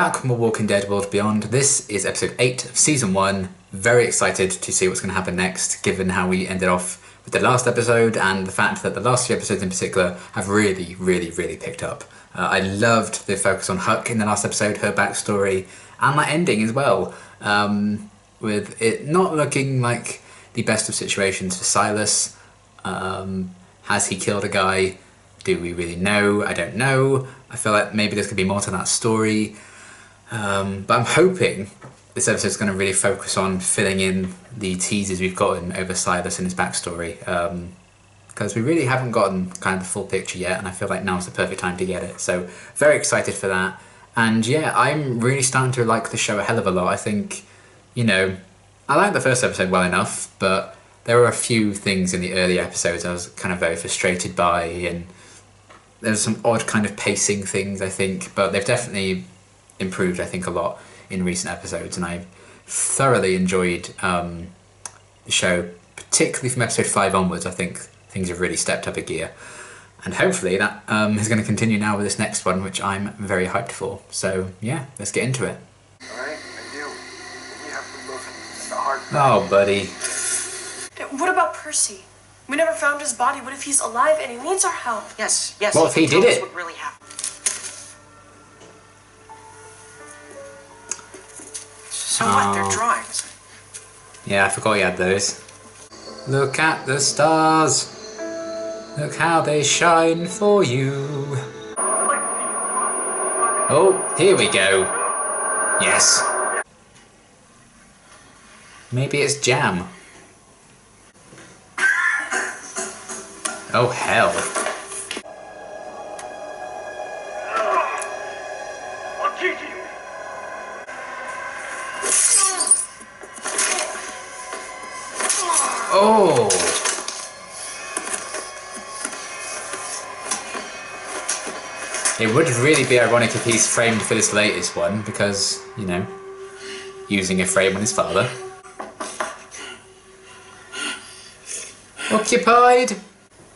Back from Walking Dead World Beyond. This is episode 8 of season 1. Very excited to see what's going to happen next, given how we ended off with the last episode and the fact that the last 3 episodes in particular have really picked up. I loved the focus on Huck in the last episode, her backstory, and that ending as well, with it not looking like the best of situations for Silas. Has he killed a guy? Do we really know? I don't know. I feel like maybe there's going to be more to that story. But I'm hoping this episode's going to really focus on filling in the teasers we've gotten over Silas and his backstory. Because we really haven't gotten kind of the full picture yet, and I feel like now's the perfect time to get it. So very excited for that. And yeah, I'm really starting to like the show a hell of a lot. I think, you know, I liked the first episode well enough, but there were a few things in the early episodes I was kind of very frustrated by, and there's some odd kind of pacing things, I think, but they've definitely improved, I think, a lot in recent episodes, and I've thoroughly enjoyed the show, particularly from episode 5 onwards. I think things have really stepped up a gear, and hopefully that is going to continue now with this next one, which I'm very hyped for. So yeah, let's get into it. Alright, I do. We have to look at the hard fact. Oh, buddy. What about Percy? We never found his body. What if he's alive and he needs our help? Yes. What if he did it? What really happened? So what? They're drawings. Yeah, I forgot you had those. Look at the stars. Look how they shine for you. Oh, here we go. Yes. Maybe it's jam. Oh, hell. I'll teach you. Oh! It would really be ironic if he's framed for this latest one, because, you know, using a frame on his father. Occupied!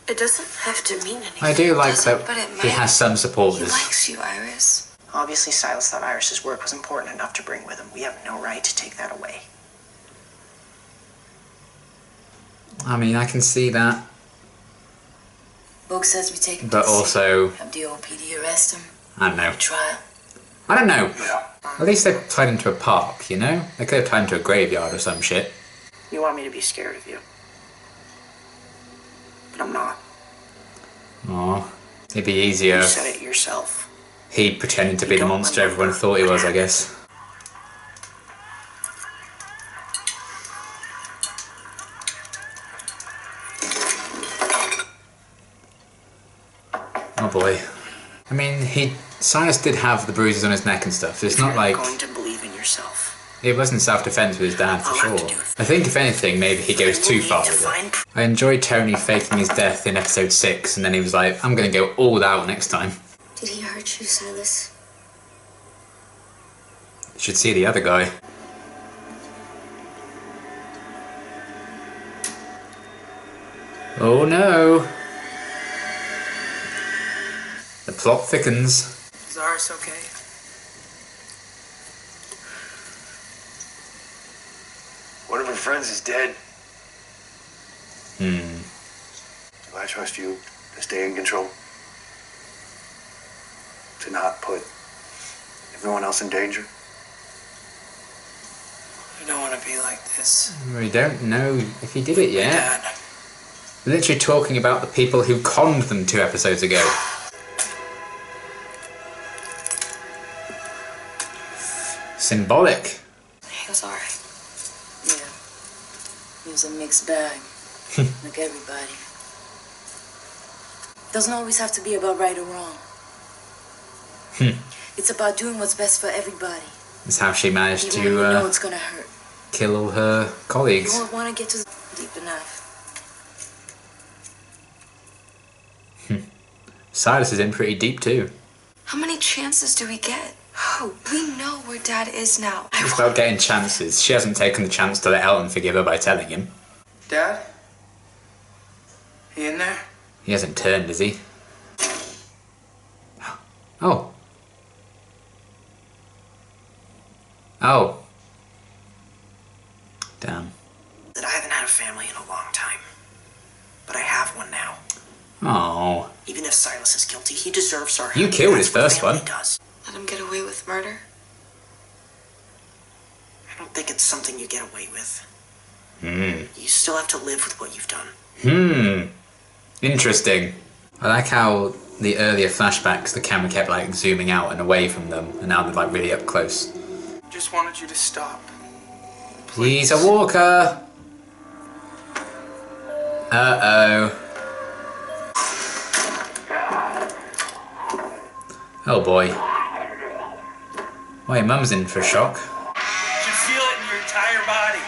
It doesn't have to mean anything. I do like that but it he might. has some He supporters. likes you, Iris. Obviously, Silas thought Iris's work was important enough to bring with him. We have no right to take that away. I mean, I can see that, Book says we take him but to the also, city, have the OPD arrest him, I don't know. trial. I don't know. Yeah. At least they tied him to a park, you know? They could have tied him to a graveyard or some shit. You want me to be scared of you. But I'm not. Aw, it'd be easier You if said it yourself. he pretended to be the monster everyone thought he was, I guess. Oh boy. I mean, Silas did have the bruises on his neck and stuff, so it's If not you're like... going to believe in yourself. It wasn't self-defense with his dad, for I'll have sure. to do it. I think, if anything, maybe he goes too far with it. I enjoyed Tony faking his death in episode 6, and then he was like, I'm gonna go all out next time. Did he hurt you, Silas? You should see the other guy. Oh no! The plot thickens. Is Iris okay? One of her friends is dead. Hmm. Do I trust you to stay in control? To not put everyone else in danger? I don't want to be like this. We don't know if he did it yet. Dad. We're literally talking about the people who conned them 2 episodes ago. Symbolic. He was alright. Yeah. He was a mixed bag, like everybody. Doesn't always have to be about right or wrong. It's about doing what's best for everybody. That's how she managed Even when you know to it's gonna hurt. kill all her You colleagues. won't want to get to deep enough. Silas is in pretty deep too. How many chances do we get? Oh, we know where Dad is now. It's about getting chances. She hasn't taken the chance to let Ellen forgive her by telling him. Dad? He in there? He hasn't turned, has he? Oh. Oh. Damn. That I haven't had a family in a long time. But I have one now. Oh. Even if Silas is guilty, he deserves our help. You killed his That's what first family one. Does. Let him get away with murder? I don't think it's something you get away with. Hmm. You still have to live with what you've done. Interesting. I like how the earlier flashbacks, the camera kept like zooming out and away from them, and now they're like really up close. Just wanted you to stop. He's a walker! Uh-oh. Oh boy. Well, your mum's in for a shock. You should feel it in your entire body.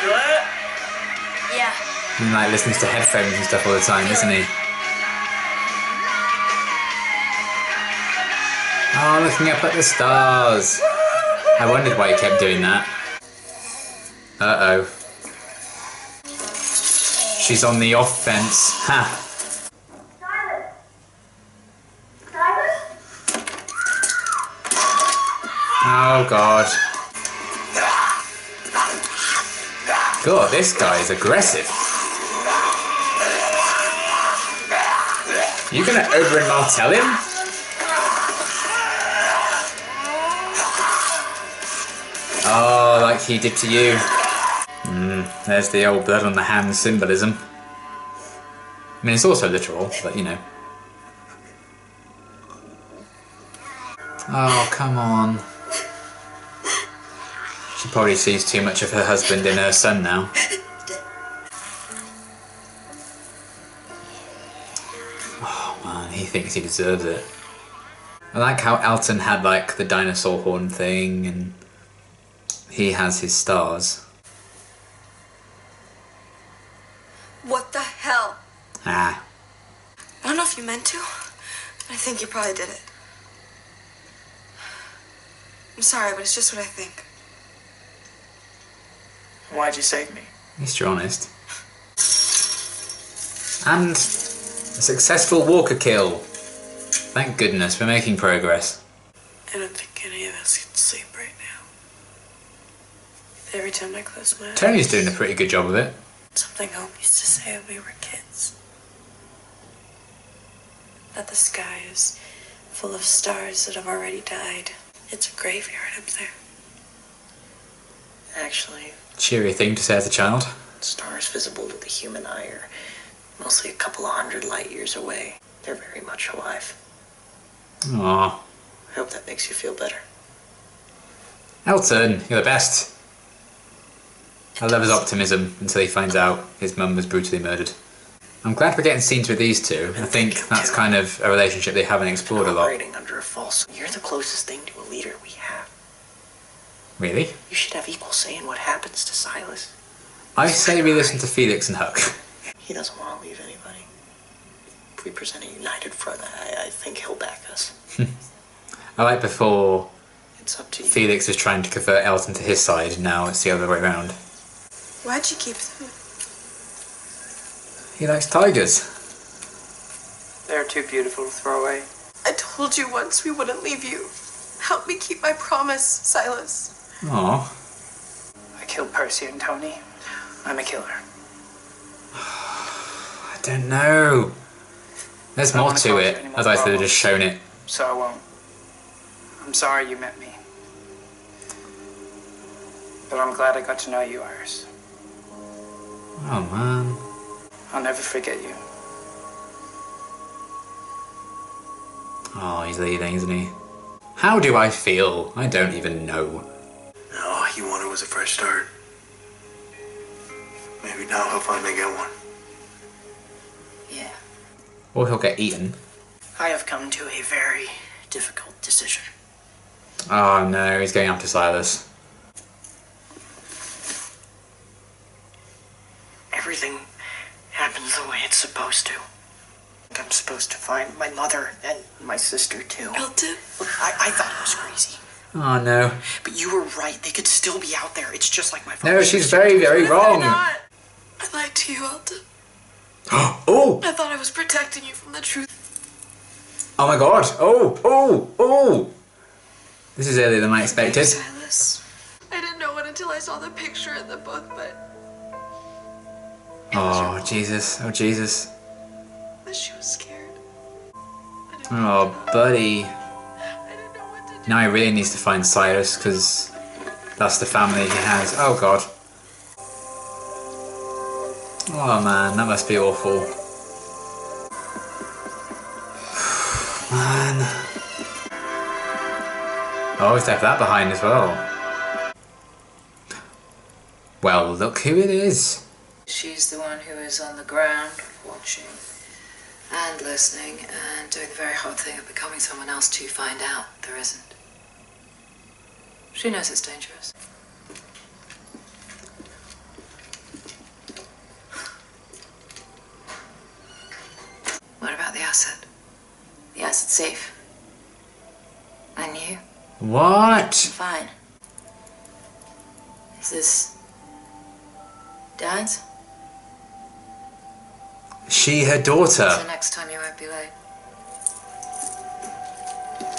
Feel it? Yeah. He like listens to headphones and stuff all the time, isn't he? Oh, looking up at the stars. I wondered why he kept doing that. Uh-oh. She's on the offense. Ha! Silas! Silas? Oh god. God, this guy is aggressive. You gonna over and martell him? Oh, like he did to you. There's the old blood on the hand symbolism. I mean, it's also literal, but you know. Oh, come on. She probably sees too much of her husband in her son now. Oh man, he thinks he deserves it. I like how Elton had like the dinosaur horn thing and he has his stars. What the hell? Ah. I don't know if you meant to, but I think you probably did it. I'm sorry, but it's just what I think. Why'd you save me? At least you're honest. And a successful walker kill. Thank goodness, we're making progress. I don't think any of us can sleep right now. Every time I close my eyes, Tony's doing a pretty good job of it. something Hope used to say when we were kids. That the sky is full of stars that have already died. It's a graveyard up there. Actually, Cheery thing to say as a child. stars visible to the human eye are mostly a couple of 100 light years away. They're very much alive. Aww. I hope that makes you feel better. Elton, you're the best. I love his optimism until he finds out his mum was brutally murdered. I'm glad we're getting scenes with these two. I think that's kind of a relationship they haven't explored a lot. Operating under a false. You're the closest thing to a leader we have. Really? You should have equal say in what happens to Silas. I say we listen to Felix and Huck. He doesn't want to leave anybody. If we present a united front, I think he'll back us. I like before It's up to you. Felix was trying to convert Elton to his side, now it's the other way around. Why'd you keep them? He likes tigers. They're too beautiful to throw away. I told you once we wouldn't leave you. Help me keep my promise, Silas. Aww. I killed Percy and Tony. I'm a killer. I don't know. There's I don't more wanna to cause it, you any more as I should have problems. just shown it. So I won't. I'm sorry you met me. But I'm glad I got to know you, Iris. Oh man. I'll never forget you. Oh, he's leaving, isn't he? How do I feel? I don't even know. All he wanted was a fresh start. Maybe now he'll finally get one. Yeah. Or he'll get eaten. I have come to a very difficult decision. Oh no, he's going after Silas. Everything happens the way it's supposed to. I'm supposed to find my mother and my sister too. Elton? Look, I thought it was crazy. Oh no. But you were right. They could still be out there. It's just like my father. No, she's very, very wrong. Not. I lied to you, Elton. Oh! I thought I was protecting you from the truth. Oh my god! Oh! Oh! Oh! This is earlier than I expected. Silas. I didn't know it until I saw the picture in the book, but... Oh, Jesus. Oh, Jesus. But she was scared. Oh, buddy. I didn't know what to do. Now he really needs to find Silas, because that's the family he has. Oh, God. Oh, man, that must be awful. Man. Oh, he's left that behind as well. Well, look who it is. She's the one who is on the ground, watching and listening and doing the very hard thing of becoming someone else to find out there isn't. She knows it's dangerous. What about the asset? The asset's safe. And you? What? Fine. Is this Dad's? She her daughter. So next time you won't be late.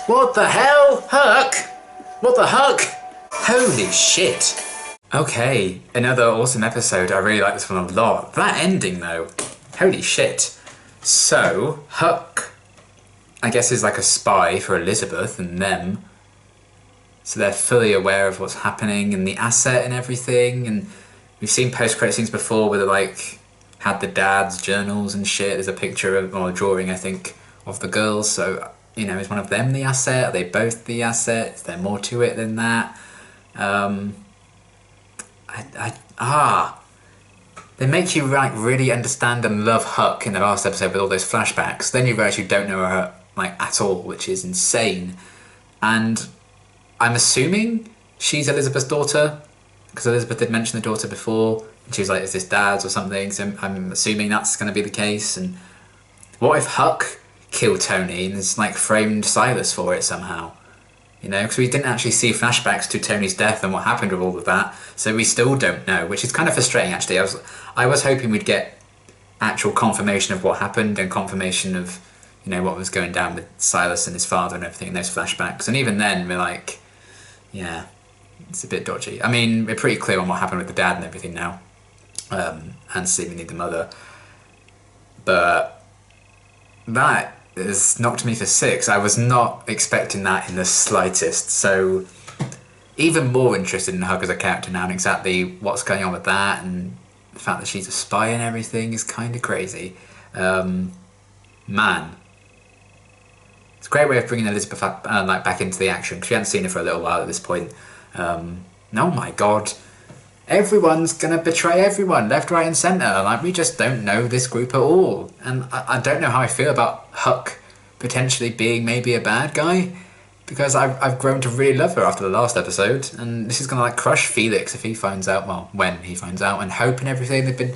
What the hell? Huck? What the huck? Holy shit. Okay, another awesome episode. I really like this one a lot. That ending though. Holy shit. So, Huck, I guess, is like a spy for Elizabeth and them. So they're fully aware of what's happening and the asset and everything. And we've seen post-credit scenes before where they like had the dad's journals and shit. There's a picture of, or a drawing, I think, of the girls. So, you know, is one of them the asset? Are they both the asset? Is there more to it than that? They make you like really understand and love Huck in the last episode with all those flashbacks. Then you realise you don't know her like at all, which is insane. And I'm assuming she's Elizabeth's daughter, because Elizabeth did mention the daughter before, and she was like, is this Dad's or something? So I'm assuming that's going to be the case. And what if Huck killed Tony and has like framed Silas for it somehow? You know, because we didn't actually see flashbacks to Tony's death and what happened with all of that, so we still don't know, which is kind of frustrating actually. I was hoping we'd get actual confirmation of what happened and confirmation of, you know, what was going down with Silas and his father and everything in those flashbacks. And even then, we're like, yeah, it's a bit dodgy. I mean, we're pretty clear on what happened with the dad and everything now, and seemingly the mother. But that has knocked me for 6. I was not expecting that in the slightest. So even more interested in Hug as a character now and exactly what's going on with that, and the fact that she's a spy and everything is kind of crazy. Man. It's a great way of bringing Elizabeth like back into the action, because we hadn't seen her for a little while at this point. Oh my god. Everyone's gonna betray everyone, left, right and centre. Like, we just don't know this group at all. And I don't know how I feel about Huck potentially being maybe a bad guy, because I've grown to really love her after the last episode, and this is gonna like crush Felix if he finds out, well, when he finds out, and Hope and everything. They've been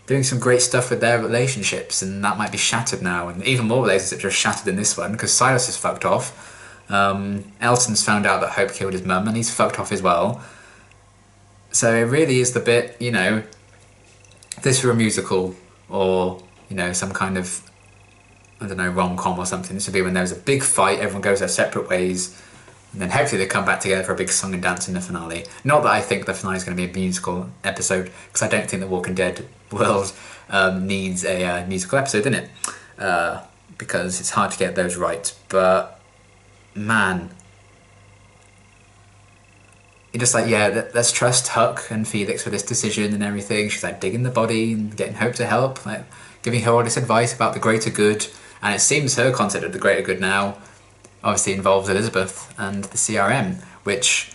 doing some great stuff with their relationships, and that might be shattered now, and even more relationships are shattered in this one, because Silas is fucked off. Elton's found out that Hope killed his mum, and he's fucked off as well. So it really is the bit, you know, if this were a musical or, you know, some kind of, I don't know, rom-com or something, this would be when there's a big fight, everyone goes their separate ways, and then hopefully they come back together for a big song and dance in the finale. Not that I think the finale is going to be a musical episode, because I don't think the Walking Dead world needs a musical episode in it, because it's hard to get those right. But, man, you're just like, yeah, let's trust Huck and Felix for this decision and everything. She's like digging the body and getting Hope to help, like giving her all this advice about the greater good. And it seems her concept of the greater good now obviously involves Elizabeth and the CRM, which,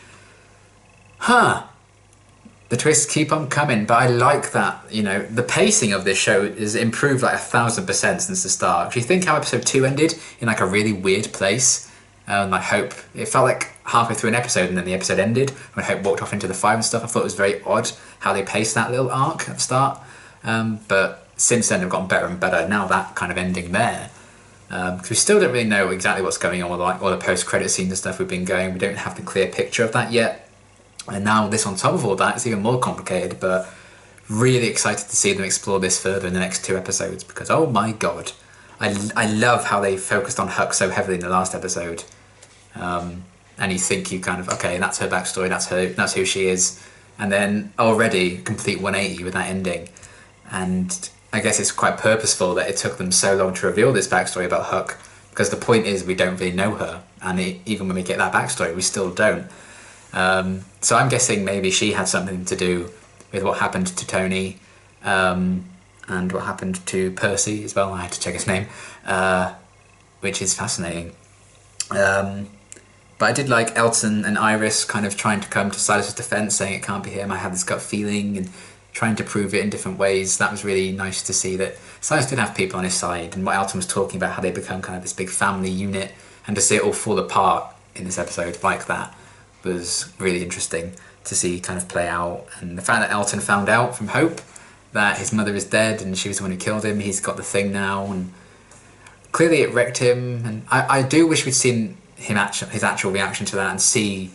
the twists keep on coming. But I like that, you know, the pacing of this show is improved like 1,000% since the start. If you think how episode 2 ended in like a really weird place, like Hope, it felt like halfway through an episode and then the episode ended when Hope walked off into the fire and stuff. I thought it was very odd how they paced that little arc at the start, but since then they've gotten better and better. Now that kind of ending there, because we still don't really know exactly what's going on with like all the post-credit scenes and stuff we've been going. We don't have the clear picture of that yet, and now this on top of all that is even more complicated. But really excited to see them explore this further in the next 2 episodes, because oh my god, I love how they focused on Huck so heavily in the last episode. and you think you kind of, okay, that's her backstory, that's who she is, and then already complete 180 with that ending. And I guess it's quite purposeful that it took them so long to reveal this backstory about Huck, because the point is we don't really know her, and even when we get that backstory, we still don't. So I'm guessing maybe she had something to do with what happened to Tony, and what happened to Percy as well. I had to check his name, which is fascinating. But I did like Elton and Iris kind of trying to come to Silas's defense, saying it can't be him, I have this gut feeling, and trying to prove it in different ways. That was really nice to see that Silas did have people on his side, and what Elton was talking about, how they become kind of this big family unit, and to see it all fall apart in this episode like that was really interesting to see kind of play out. And the fact that Elton found out from Hope that his mother is dead and she was the one who killed him, he's got the thing now, and clearly it wrecked him. And I do wish we'd seen his actual reaction to that, and see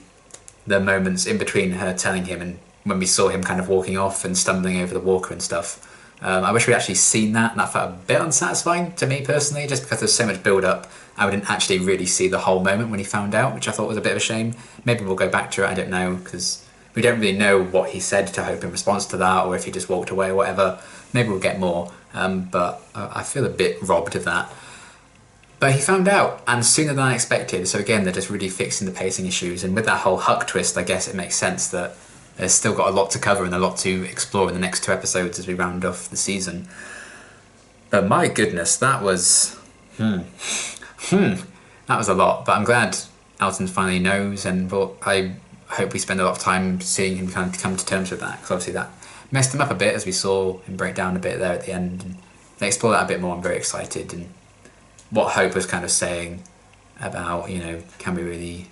the moments in between her telling him and when we saw him kind of walking off and stumbling over the walker and stuff. I wish we'd actually seen that, and that felt a bit unsatisfying to me personally, just because there's so much build up. I didn't actually really see the whole moment when he found out, which I thought was a bit of a shame. Maybe we'll go back to it, I don't know, because we don't really know what he said to Hope in response to that, or if he just walked away or whatever. Maybe we'll get more, but I feel a bit robbed of that. But he found out, and sooner than I expected, so again, they're just really fixing the pacing issues, and with that whole Huck twist, I guess it makes sense that there's still got a lot to cover and a lot to explore in the next 2 episodes as we round off the season. But my goodness, that was... that was a lot, but I'm glad Elton finally knows, and I hope we spend a lot of time seeing him kind of come to terms with that, because obviously that messed him up a bit, as we saw him break down a bit there at the end. And they explore that a bit more. I'm very excited, and what Hope was kind of saying about, can we really,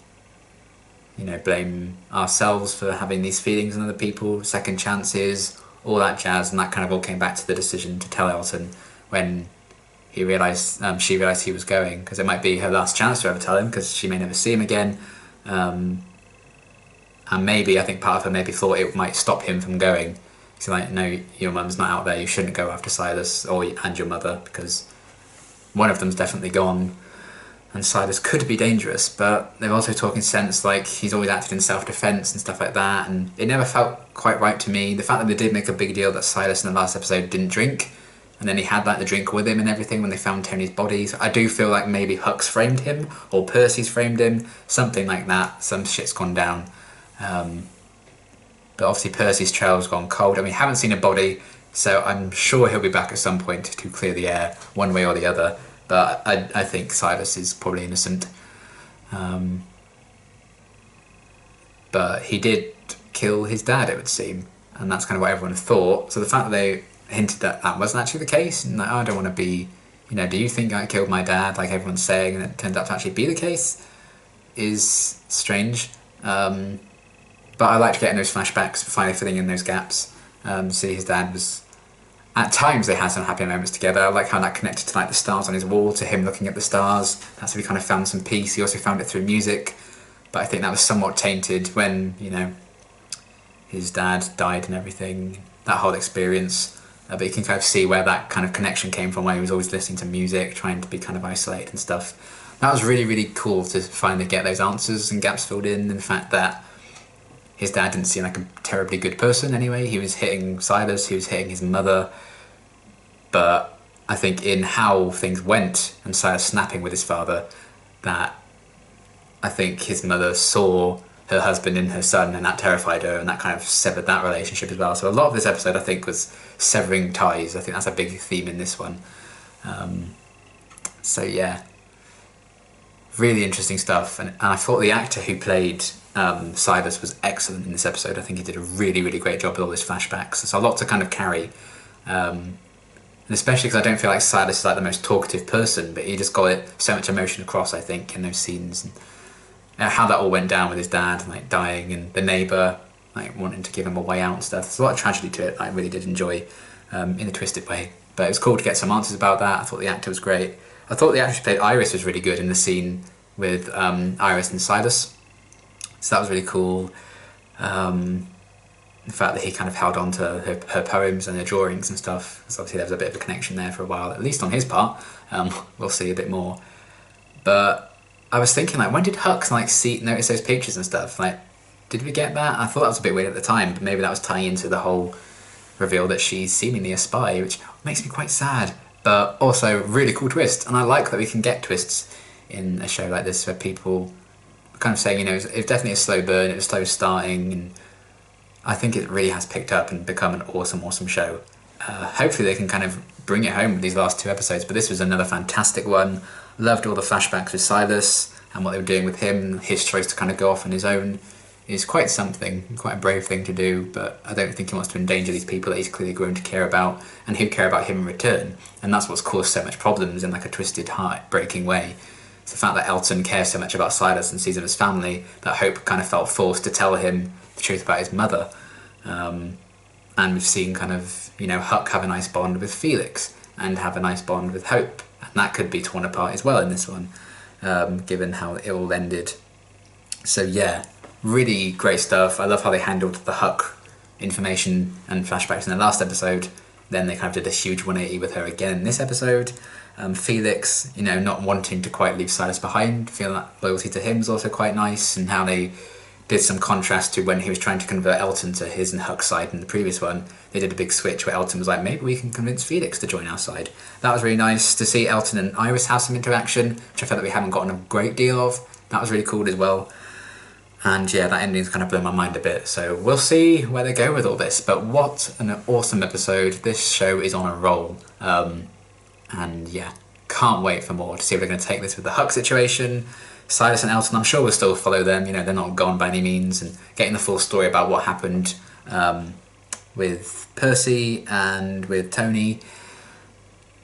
blame ourselves for having these feelings on other people, second chances, all that jazz, and that kind of all came back to the decision to tell Elton when she realised he was going, because it might be her last chance to ever tell him, because she may never see him again. And maybe, I think part of her maybe thought it might stop him from going. She's like, no, your mum's not out there, you shouldn't go after Silas and your mother, because one of them's definitely gone, and Silas could be dangerous. But they're also talking sense, like he's always acted in self-defense and stuff like that, and it never felt quite right to me. The fact that they did make a big deal that Silas in the last episode didn't drink, and then he had the drink with him and everything when they found Tony's body. So I do feel like maybe Huck's framed him, or Percy's framed him, something like that. Some shit's gone down. But obviously Percy's trail's gone cold, and we haven't seen a body, so I'm sure he'll be back at some point to clear the air, one way or the other. But I think Silas is probably innocent. But he did kill his dad, it would seem, and that's kind of what everyone thought. So the fact that they hinted that that wasn't actually the case, and like, I don't want to be, do you think I killed my dad, like everyone's saying, and it turned out to actually be the case, is strange. But I liked getting those flashbacks, finally filling in those gaps. See, his dad was... At times they had some happy moments together. I like how that connected to like the stars on his wall, to him looking at the stars. That's how he kind of found some peace. He also found it through music. But I think that was somewhat tainted when, his dad died and everything. That whole experience. But you can kind of see where that kind of connection came from, where he was always listening to music, trying to be kind of isolated and stuff. That was really, really cool to finally get those answers and gaps filled in. And the fact that his dad didn't seem like a terribly good person anyway. He was hitting Silas, he was hitting his mother. But I think in how things went, and Silas snapping with his father, that I think his mother saw her husband in her son, and that terrified her, and that kind of severed that relationship as well. So a lot of this episode, I think, was severing ties. I think that's a big theme in this one. So yeah, really interesting stuff. And I thought the actor who played Silas was excellent in this episode. I think he did a really, really great job with all those flashbacks. So a lot to kind of carry. And especially because I don't feel like Silas is like the most talkative person, but he just got it so much emotion across, I think, in those scenes. And how that all went down with his dad, like dying, and the neighbour like wanting to give him a way out and stuff. There's a lot of tragedy to it. I really did enjoy in a twisted way. But it was cool to get some answers about that. I thought the actor was great. I thought the actress who played Iris was really good in the scene with Iris and Silas. So that was really cool. The fact that he kind of held on to her poems and her drawings and stuff. So obviously there was a bit of a connection there for a while, at least on his part. We'll see a bit more. But I was thinking, like, when did Hux like notice those pictures and stuff? Like, did we get that? I thought that was a bit weird at the time, but maybe that was tying into the whole reveal that she's seemingly a spy, which makes me quite sad, but also really cool twist. And I like that we can get twists in a show like this where people are kind of saying, you know, it's definitely a slow burn, it was slow starting, and I think it really has picked up and become an awesome show. Hopefully they can kind of bring it home with these last 2 episodes, but this was another fantastic one. Loved all the flashbacks with Silas and what they were doing with him. His choice to kind of go off on his own is quite something, quite a brave thing to do, but I don't think he wants to endanger these people that he's clearly grown to care about and who care about him in return. And that's what's caused so much problems in like a twisted, heart-breaking way. It's the fact that Elton cares so much about Silas and sees him as family that Hope kind of felt forced to tell him the truth about his mother. And we've seen kind of, you know, Huck have a nice bond with Felix and have a nice bond with Hope. And that could be torn apart as well in this one, given how it all ended. So yeah, really great stuff. I love how they handled the Huck information and flashbacks in the last episode. Then they kind of did a huge 180 with her again in this episode. Felix, you know, not wanting to quite leave Silas behind, feeling that loyalty to him is also quite nice, and how they did some contrast to when he was trying to convert Elton to his and Huck's side in the previous one. They did a big switch where Elton was like, maybe we can convince Felix to join our side. That was really nice to see Elton and Iris have some interaction, which I felt that we haven't gotten a great deal of. That was really cool as well. And yeah, that ending's kind of blown my mind a bit. So we'll see where they go with all this. But what an awesome episode. This show is on a roll. And yeah, can't wait for more to see where they're going to take this with the Huck situation. Silas and Elton, I'm sure we'll still follow them. You know, they're not gone by any means. And getting the full story about what happened with Percy and with Tony.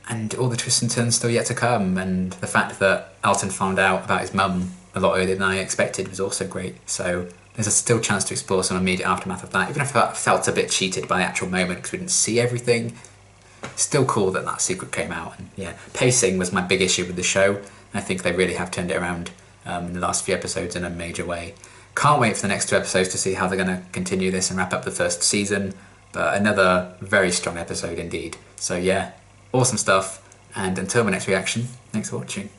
And all the twists and turns still yet to come. And the fact that Elton found out about his mum a lot earlier than I expected was also great. So there's a still chance to explore some immediate aftermath of that. Even if I felt a bit cheated by the actual moment because we didn't see everything, still cool that that secret came out. And yeah, pacing was my big issue with the show. I think they really have turned it around in the last few episodes in a major way. Can't wait for the next 2 episodes to see how they're going to continue this and wrap up the first season. But another very strong episode indeed. So yeah, awesome stuff. And until my next reaction, thanks for watching.